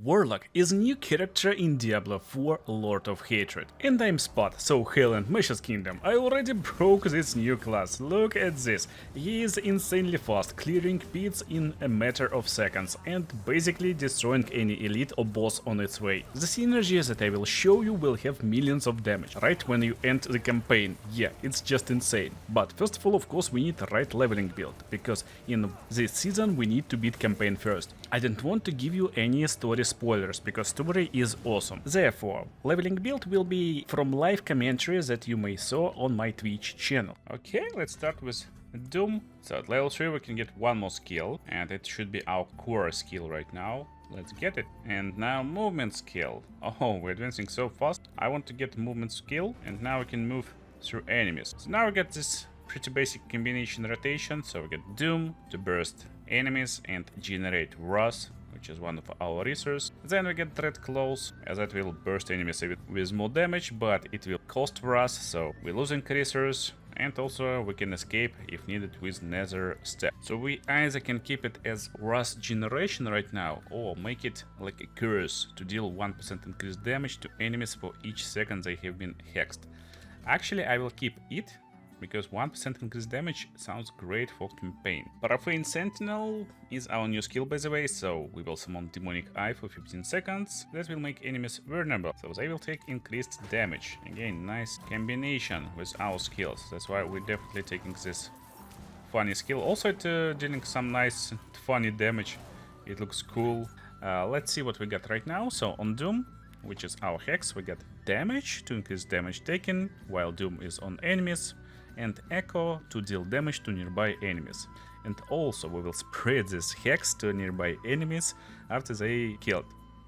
Warlock is a new character in Diablo 4 Lord of Hatred, and I'm Spot, so Hell and Mesh's Kingdom. I already broke this new class, look at this. He is insanely fast, clearing pits in a matter of seconds, and basically destroying any elite or boss on its way. The synergy that I will show you will have millions of damage, right when you end the campaign. Yeah, it's just insane. But first of all, of course, we need the right leveling build, because in this season we need to beat campaign first. I don't want to give you any story spoilers, because story is awesome. Therefore, leveling build will be from live commentary that you may saw on my Twitch channel. Okay, let's start with Doom. So at level 3 we can get one more skill, and it should be our core skill right now. Let's get it. And now movement skill. Oh, we're advancing so fast. I want to get movement skill, and now we can move through enemies. So now we get this pretty basic combination rotation. So we get Doom to burst enemies and generate Wrath, which is one of our resources. Then we get Dread Claws, as that will burst enemies with more damage, but it will cost Wrath, so we're losing resources. And also we can escape if needed with Nether Step. So we either can keep it as Wrath generation right now, or make it like a curse to deal 1% increased damage to enemies for each second they have been hexed. Actually, I will keep it, because 1% increased damage sounds great for campaign. Profane Sentinel is our new skill, by the way, so we will summon Demonic Eye for 15 seconds. That will make enemies vulnerable, so they will take increased damage. Again, nice combination with our skills. That's why we're definitely taking this funny skill. Also, it dealing some nice funny damage. It looks cool. Let's see what we got right now. So on Doom, which is our hex, we get damage to increase damage taken while Doom is on enemies, and Echo to deal damage to nearby enemies. And also we will spread this hex to nearby enemies after they killed.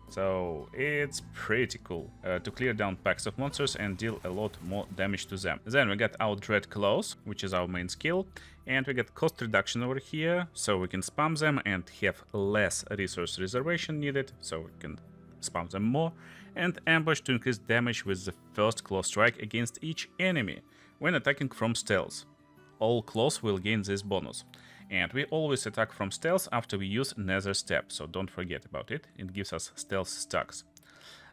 So it's pretty cool to clear down packs of monsters and deal a lot more damage to them. Then we got our Dread Claws, which is our main skill, and we get cost reduction over here, so we can spam them and have less resource reservation needed, so we can spam them more, and Ambush to increase damage with the first claw strike against each enemy when attacking from stealth. All claws will gain this bonus. And we always attack from stealth after we use Nether Step, so don't forget about it, it gives us stealth stacks.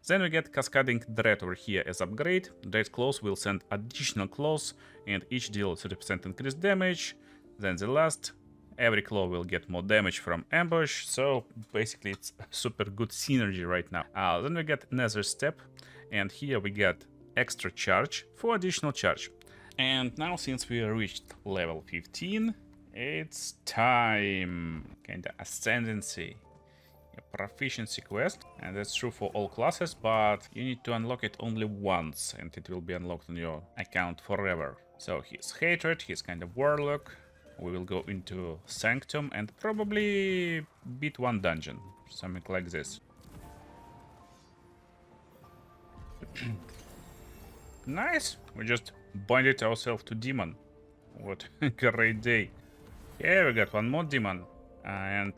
Then we get Cascading Dread over here as upgrade. Dread Claws will send additional claws, and each deal 30% increased damage. Then the last, every claw will get more damage from Ambush, so basically it's super good synergy right now. Then we get Nether Step, and here we get extra charge for additional charge. And now, since we reached level 15, it's time! Kinda ascendancy, a proficiency quest, and that's true for all classes, but you need to unlock it only once, and it will be unlocked on your account forever. So he's Hatred, he's kind of Warlock. We will go into Sanctum and probably beat one dungeon, something like this. Nice! We just binded ourselves to demon. What a great day. Yeah, we got one more demon. And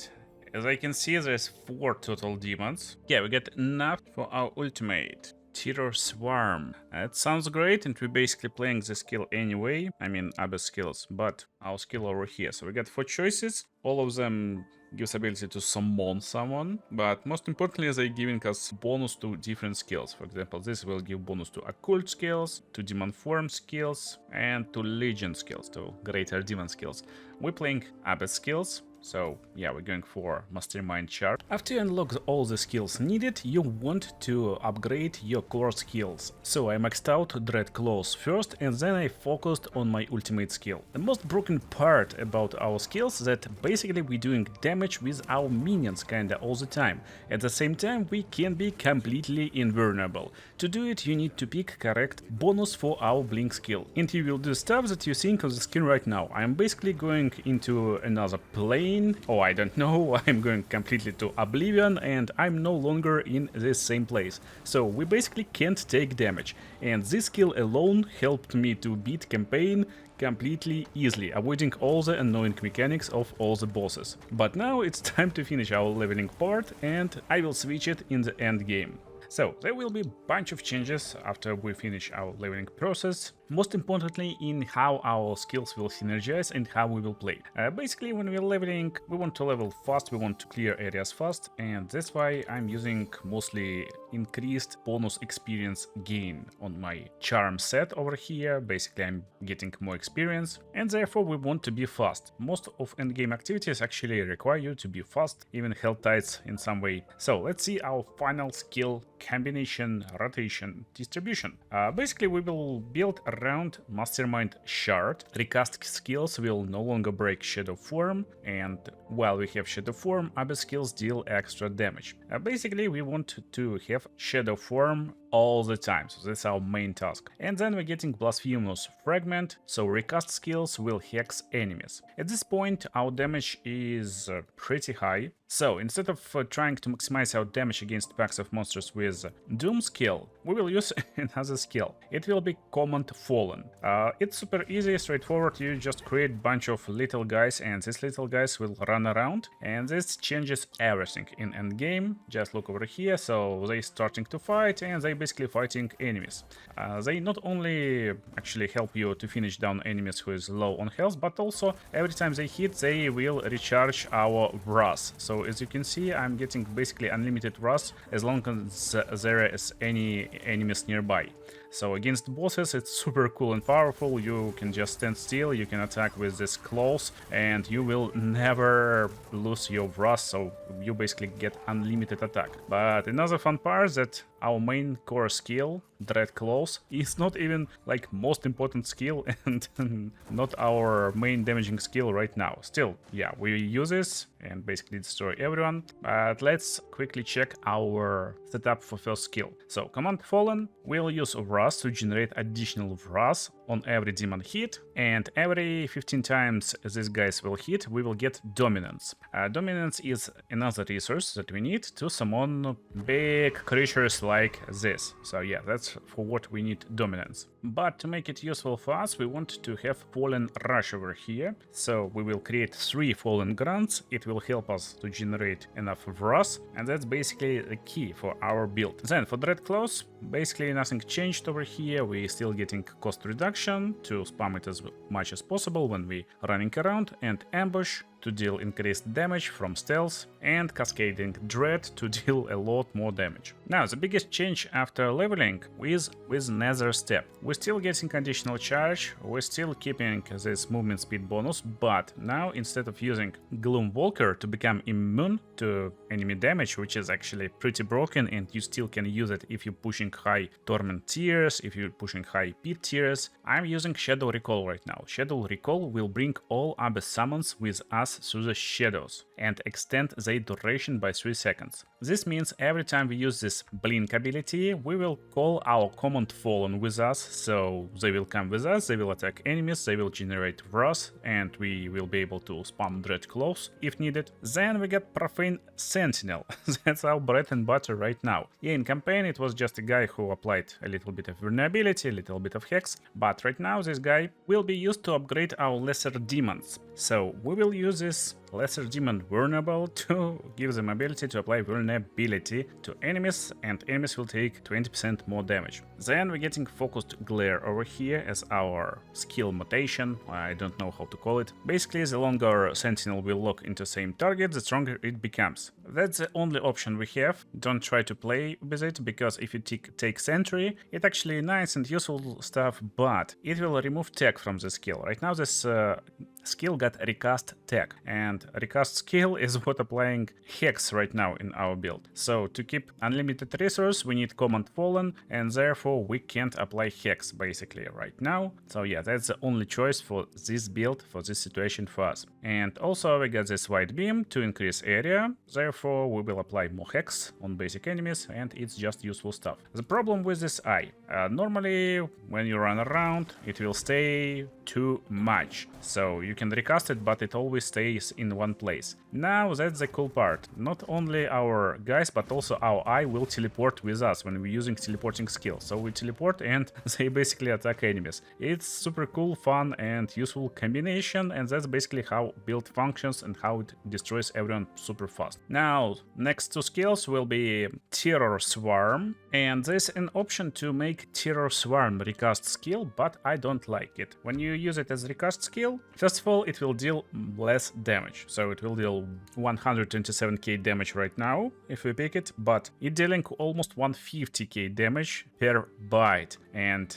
as I can see, there's 4 total demons. Yeah, we get enough for our ultimate. Terror Swarm. It sounds great, and we're basically playing the skill anyway. I mean, other skills, but our skill over here. So we got 4 choices. All of them gives ability to summon someone, but most importantly, they're giving us bonus to different skills. For example, this will give bonus to occult skills, to demon form skills, and to legion skills, to greater demon skills. We're playing abyss skills. So yeah, we're going for Mastermind chart. After you unlock all the skills needed, you want to upgrade your core skills. So I maxed out Dread Claws first, and then I focused on my ultimate skill. The most broken part about our skills is that basically we're doing damage with our minions kinda all the time. At the same time, we can be completely invulnerable. To do it, you need to pick correct bonus for our blink skill. And you will do stuff that you think on the screen right now. I'm basically going into another plane. Oh, I don't know, I'm going completely to Oblivion, and I'm no longer in this same place. So we basically can't take damage, and this skill alone helped me to beat campaign completely easily, avoiding all the annoying mechanics of all the bosses. But now it's time to finish our leveling part, and I will switch it in the end game. So there will be a bunch of changes after we finish our leveling process. most importantly in how our skills will synergize and how we will play. Basically, when we're leveling, we want to level fast, we want to clear areas fast, and that's why I'm using mostly increased bonus experience gain on my charm set over here. Basically, I'm getting more experience, and therefore we want to be fast. Most of endgame activities actually require you to be fast, even health tides in some way. So let's see our final skill combination, rotation, distribution. Basically, we will build around Mastermind Shard. Recast skills will no longer break Shadow Form, and while we have Shadow Form, other skills deal extra damage. Basically, we want to have Shadow Form all the time, so that's our main task. And then we're getting Blasphemous Fragment, so recast skills will hex enemies. At this point, our damage is pretty high, so instead of trying to maximize our damage against packs of monsters with Doom skill, we will use another skill. It will be Command Fallen. It's super easy, straightforward. You just create a bunch of little guys, and these little guys will run around, and this changes everything in endgame. Just look over here, so they starting to fight, and they basically fighting enemies. They not only actually help you to finish down enemies who is low on health, but also every time they hit, they will recharge our Wrath. So as you can see, I'm getting basically unlimited Wrath as long as there is any enemies nearby. So against bosses, it's super cool and powerful. You can just stand still, you can attack with this claws, and you will never lose your Wrath, so you basically get unlimited attack. But another fun part that our main core skill, Dread Claws, is not even like most important skill and not our main damaging skill right now. Still, yeah, we use this and basically destroy everyone. But let's quickly check our setup for first skill. So Command Fallen will use Wrath to generate additional Wrath on every demon hit, and every 15 times these guys will hit, we will get Dominance. Dominance is another resource that we need to summon big creatures like this. So yeah, that's for what we need Dominance. But to make it useful for us, we want to have Fallen Rush over here. So we will create 3 Fallen Grunts. It will help us to generate enough Wrath, and that's basically the key for our build. Then for Dread Claws, basically nothing changed over here. We're still getting cost reduction to spam it as much as possible when we running around, and Ambush to deal increased damage from stealth, and Cascading Dread to deal a lot more damage. Now, the biggest change after leveling is with Nether Step. We're still getting conditional charge, we're still keeping this movement speed bonus, but now instead of using Gloom Walker to become immune to enemy damage, which is actually pretty broken, and you still can use it if you're pushing high Torment tiers, if you're pushing high Pit tiers, I'm using Shadow Recall right now. Shadow Recall will bring all other summons with us through the shadows and extend their duration by 3 seconds. This means every time we use this blink ability, we will call our Command Fallen with us, so they will come with us, they will attack enemies, they will generate Wrath, and we will be able to spam Dread Claws if needed. Then we get Profane Sentinel. That's our bread and butter right now. Yeah, in campaign it was just a guy who applied a little bit of vulnerability, a little bit of hex, but right now this guy will be used to upgrade our lesser demons. So we will use this lesser demon vulnerable to give them ability to apply vulnerability to enemies, and enemies will take 20% more damage. Then we're getting Focused Glare over here as our skill mutation, I don't know how to call it. Basically, the longer Sentinel will lock into same target, the stronger it becomes. That's the only option we have. Don't try to play with it, because if you take Sentry, it's actually nice and useful stuff, but it will remove tech from the skill. Right now this skill got recast tech, and recast skill is what applying hex right now in our build. So to keep unlimited resource, we need Command Fallen, and therefore we can't apply hex basically right now. So yeah, that's the only choice for this build, for this situation for us. And also we got this White Beam to increase area, therefore we will apply more hex on basic enemies, and it's just useful stuff. The problem with this eye, normally when you run around, it will stay too much. So you can recast it, but it always stays in one place. Now that's the cool part. Not only our guys, but also our eye will teleport with us when we're using teleporting skill. So we teleport and they basically attack enemies. It's super cool, fun, and useful combination, and that's basically how build functions and how it destroys everyone super fast. Now, next two skills will be Terror Swarm, and there's an option to make Terror Swarm recast skill, but I don't like it. When you use it as recast skill, first of all, it will deal less damage. So it will deal 127k damage right now if we pick it, but it dealing almost 150k damage per bite. And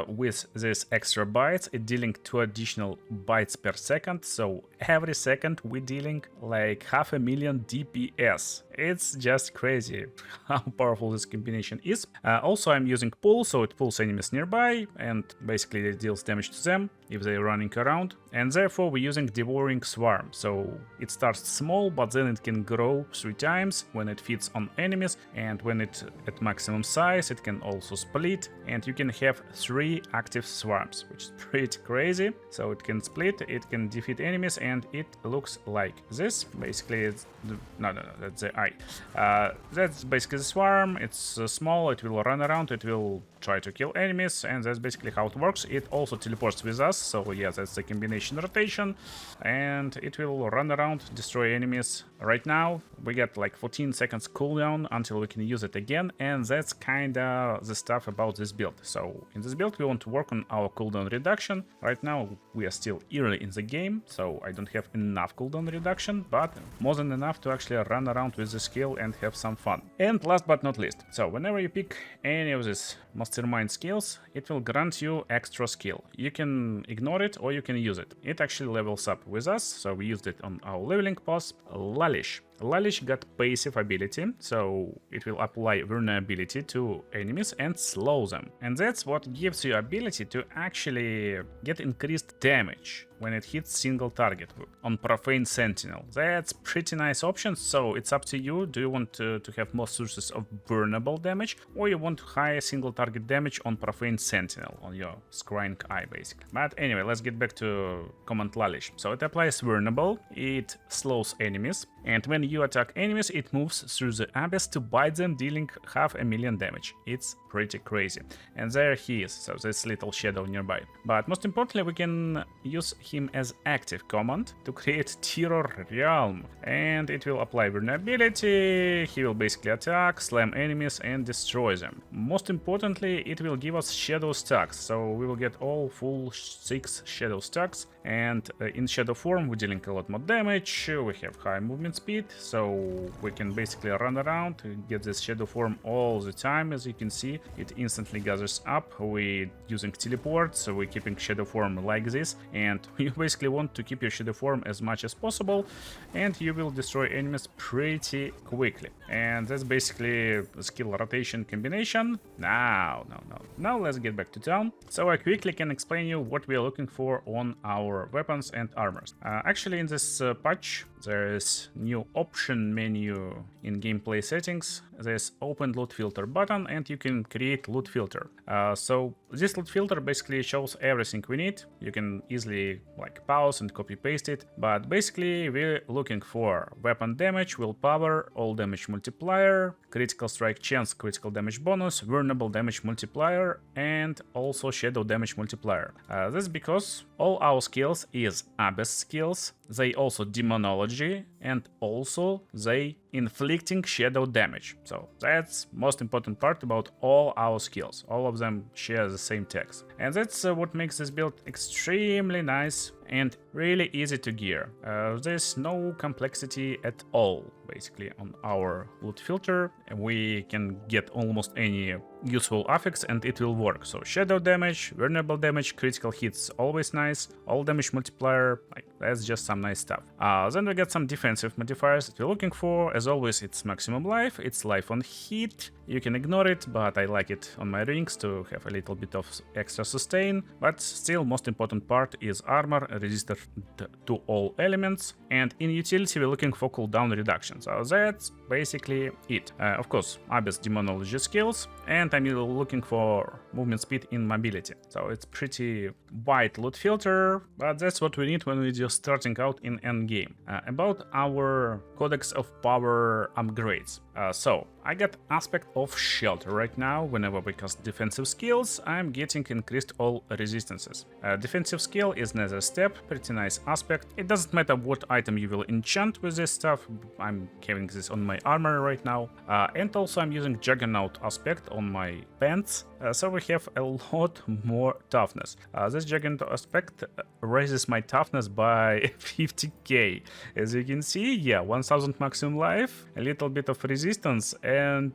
with this extra bites, it dealing 2 additional bites per second. So every second we're dealing like 500,000 DPS. It's just crazy how powerful this combination is. Also, I'm using pull, so it pulls enemies nearby and basically it deals damage to them if they're running around. And therefore we're using Devouring Swarm. So it starts small, but then it can grow 3 times when it feeds on enemies, and when it's at maximum size, it can also split, and you can have 3 active swarms, which is pretty crazy. So it can split, it can defeat enemies, and it looks like this. Basically, it's no, that's the eye. That's basically the swarm. It's small, it will run around, it will try to kill enemies, and that's basically how it works. It also teleports with us, so yeah, that's the combination rotation, and it will run around, destroy enemies. Right now we get like 14 seconds cooldown until we can use it again, and that's kinda the stuff about this build. So in this build we want to work on our cooldown reduction. Right now we are still early in the game, so I don't have enough cooldown reduction, but more than enough to actually run around with the skill and have some fun. And last but not least, so whenever you pick any of these mastermind skills, it will grant you extra skill. You can ignore it or you can use it. It actually levels up with us, so we used it on our leveling pass. Laalish. Laalish got passive ability, so it will apply vulnerability to enemies and slow them. And that's what gives you ability to actually get increased damage when it hits single target on Profane Sentinel. That's pretty nice option, so it's up to you. Do you want to have more sources of burnable damage, or you want higher single target damage on Profane Sentinel, on your scrying eye basically. But anyway, let's get back to Command Laalish. So it applies vulnerable, it slows enemies, and when you attack enemies, it moves through the abyss to bite them, dealing 500,000 damage. It's pretty crazy. And there he is, so this little shadow nearby. But most importantly, we can use him as active command to create Terror Realm, and it will apply vulnerability. He will basically attack, slam enemies, and destroy them. Most importantly, it will give us shadow stacks, so we will get all full 6 shadow stacks. And in shadow form, we're dealing a lot more damage. We have high movement speed, so we can basically run around, get this shadow form all the time. As you can see, it instantly gathers up. We're using teleport, so we're keeping shadow form like this, and you basically want to keep your shadow form as much as possible, and you will destroy enemies pretty quickly. And that's basically a skill rotation combination. Now let's get back to town, so I quickly can explain you what we are looking for on our weapons and armors. Actually, in this patch, there is new option menu in gameplay settings. There's open loot filter button, and you can create loot filter. So this loot filter basically shows everything we need. You can easily like pause and copy paste it, but basically we're looking for weapon damage, willpower, all damage multiplier, critical strike chance, critical damage bonus, vulnerable damage multiplier, and also shadow damage multiplier. That's because all our skills is Abyss skills. They also demonology, and also they inflicting shadow damage. So that's most important part about all our skills. All of them share the same text. And that's what makes this build extremely nice and really easy to gear. There's no complexity at all, basically, on our loot filter. We can get almost any useful affix and it will work. So shadow damage, vulnerable damage, critical hits, always nice. All damage multiplier, like that's just some nice stuff. Then we get some defensive modifiers that we're looking for. As always, it's maximum life, it's life on hit, You can ignore it, but I like it on my rings to have a little bit of extra sustain. But still, most important part is armor, resistant to all elements. And in utility, we're looking for cooldown reduction. So that's basically it. Of course, Abyss Demonology skills, and I'm looking for movement speed in mobility. So it's pretty wide loot filter, but that's what we need when we're just starting out in endgame. About our Codex of Power upgrades. So I got Aspect of Shelter right now. Whenever we cast defensive skills, I'm getting increased all resistances. Defensive skill is Nether Step, pretty nice aspect. It doesn't matter what item you will enchant with this stuff. I'm having this on my armor right now. And also I'm using Juggernaut aspect on my pants. So we have a lot more toughness. This Juggernaut aspect raises my toughness by 50k. As you can see, yeah, 1000 maximum life, a little bit of resistance, and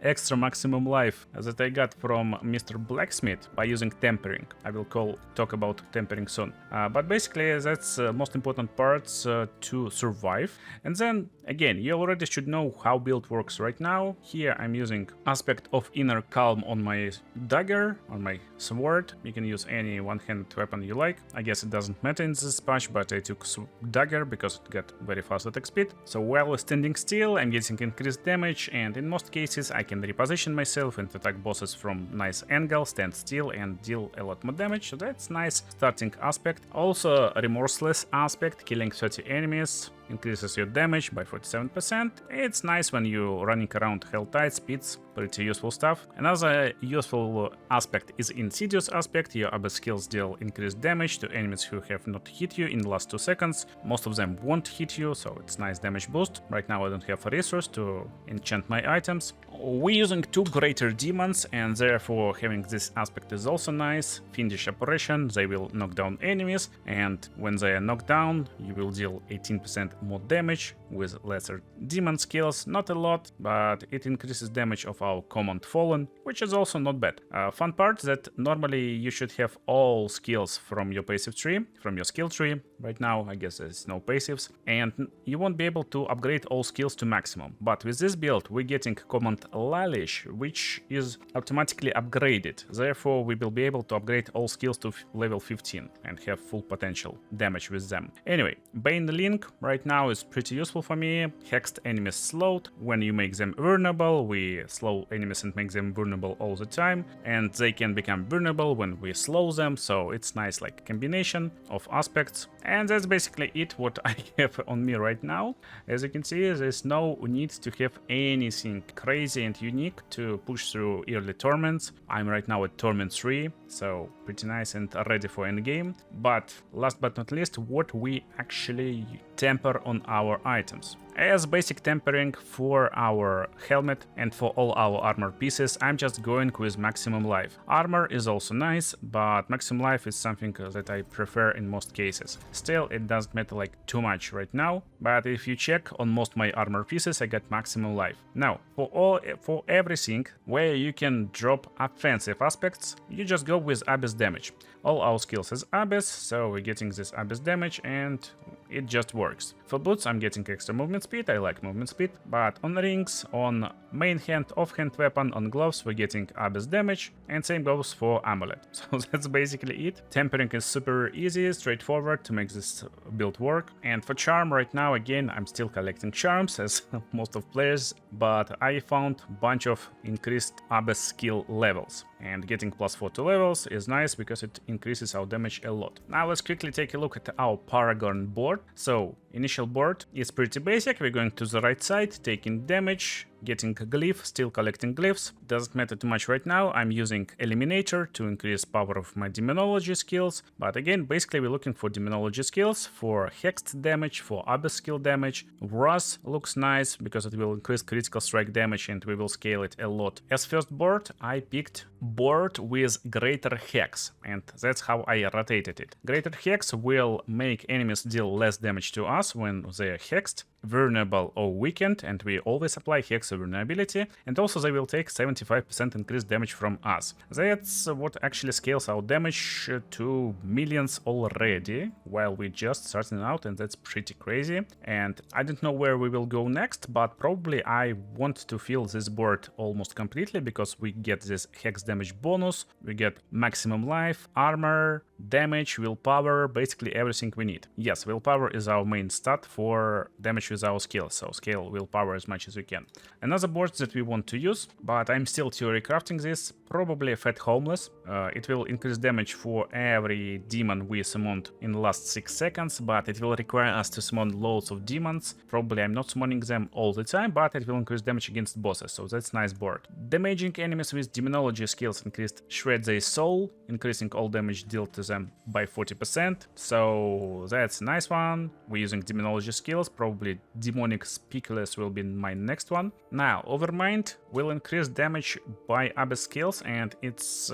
extra maximum life that I got from Mr. Blacksmith by using tempering. I will talk about tempering soon. But basically, that's most important parts to survive. And then, again, you already should know how build works right now. Here I'm using Aspect of Inner Calm on my dagger, on my sword. You can use any one-handed weapon you like. I guess it doesn't matter in this patch, but I took dagger because it got very fast attack speed. So while standing still, I'm getting increased damage, and in most cases I can reposition myself and attack bosses from nice angle, stand still and deal a lot more damage. So that's nice starting aspect. Also remorseless aspect, killing 30 enemies increases your damage by 47%. It's nice when you're running around hell tight speeds, pretty useful stuff. Another useful aspect is Insidious aspect. Your Abyss skills deal increased damage to enemies who have not hit you in the last 2 seconds. Most of them won't hit you, so it's nice damage boost. Right now I don't have a resource to enchant my items. We're using 2 greater demons, and therefore having this aspect is also nice. Fiendish operation, they will knock down enemies, and when they are knocked down, you will deal 18% more damage with lesser demon skills. Not a lot, but it increases damage of our Command Fallen, which is also not bad. Fun part that normally you should have all skills from your passive tree, from your skill tree. Right now, I guess there's no passives, and you won't be able to upgrade all skills to maximum. But with this build, we're getting Command Laalish, which is automatically upgraded. Therefore, we will be able to upgrade all skills to level 15 and have full potential damage with them. Anyway, Bane Link right now is pretty useful for me. Hexed enemies slowed. When you make them vulnerable, we slow enemies and make them vulnerable all the time, and they can become vulnerable when we slow them, so it's nice like combination of aspects. And that's basically it what I have on me right now. As you can see, there's no need to have anything crazy and unique to push through early torments. I'm right now at torment 3, so pretty nice and ready for endgame. But last but not least, what we actually temper on our items. As basic tempering for our helmet and for all our armor pieces, I'm just going with maximum life. Armor is also nice, but maximum life is something that I prefer in most cases. Still, it doesn't matter like too much right now, but if you check on most my armor pieces, I got maximum life. Now, for everything where you can drop offensive aspects, you just go with Abyss damage. All our skills is Abyss, so we're getting this Abyss damage and it just works. For boots, I'm getting extra movement speed. I like movement speed, but on rings, on main hand, offhand weapon, on gloves, we're getting Abyss damage, and same goes for amulet. So that's basically it. Tempering is super easy, straightforward to make this build work. And for charm right now, again, I'm still collecting charms as most of players, but I found a bunch of increased Abyss skill levels. And getting +4 to levels is nice because it increases our damage a lot. Now let's quickly take a look at our Paragon board. So initial board is pretty basic. We're going to the right side, taking damage, getting a glyph, still collecting glyphs. Doesn't matter too much right now. I'm using Eliminator to increase power of my Demonology skills. But again, basically we're looking for Demonology skills, for Hexed damage, for Abyss skill damage. Wrath looks nice because it will increase critical strike damage and we will scale it a lot. As first board, I picked board with Greater Hex, and that's how I rotated it. Greater Hex will make enemies deal less damage to us when they are hexed, vulnerable or weakened, and we always apply Hex vulnerability, and also they will take 75% increased damage from us. That's what actually scales our damage to millions already, while we're just starting out, and that's pretty crazy. And I don't know where we will go next, but probably I want to fill this board almost completely, because we get this Hex damage bonus, we get maximum life, armor, damage, willpower, basically everything we need. Yes, willpower is our main stat for damage with our skill, so scale willpower as much as we can. Another board that we want to use, but I'm still theory crafting this, probably Fat Homeless. It will increase damage for every demon we summoned in the last 6 seconds, but it will require us to summon loads of demons. Probably I'm not summoning them all the time, but it will increase damage against bosses, so that's nice board. Damaging enemies with demonology skills increased Shred Their Soul, increasing all damage dealt to them by 40%, so that's a nice one. We're using demonology skills, probably demonic speakerless will be my next one. Now, Overmind will increase damage by other skills, and it's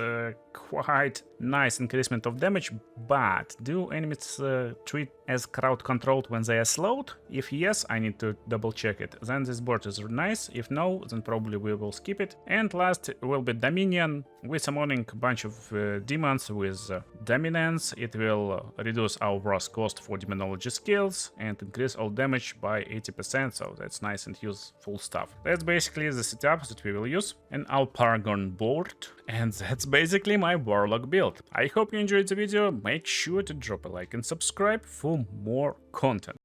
quite nice increasement of damage, but do enemies treat as crowd controlled when they are slowed? If yes, I need to double check it. Then this board is nice. If no, then probably we will skip it. And last will be Dominion. We're summoning a bunch of demons with dominance. It will reduce our wrath cost for demonology skills and increase all damage by 80%, so that's nice and useful stuff. That's basically the setup that we will use in our Paragon board, and that's basically my Warlock build. I hope you enjoyed the video. Make sure to drop a like and subscribe for more content.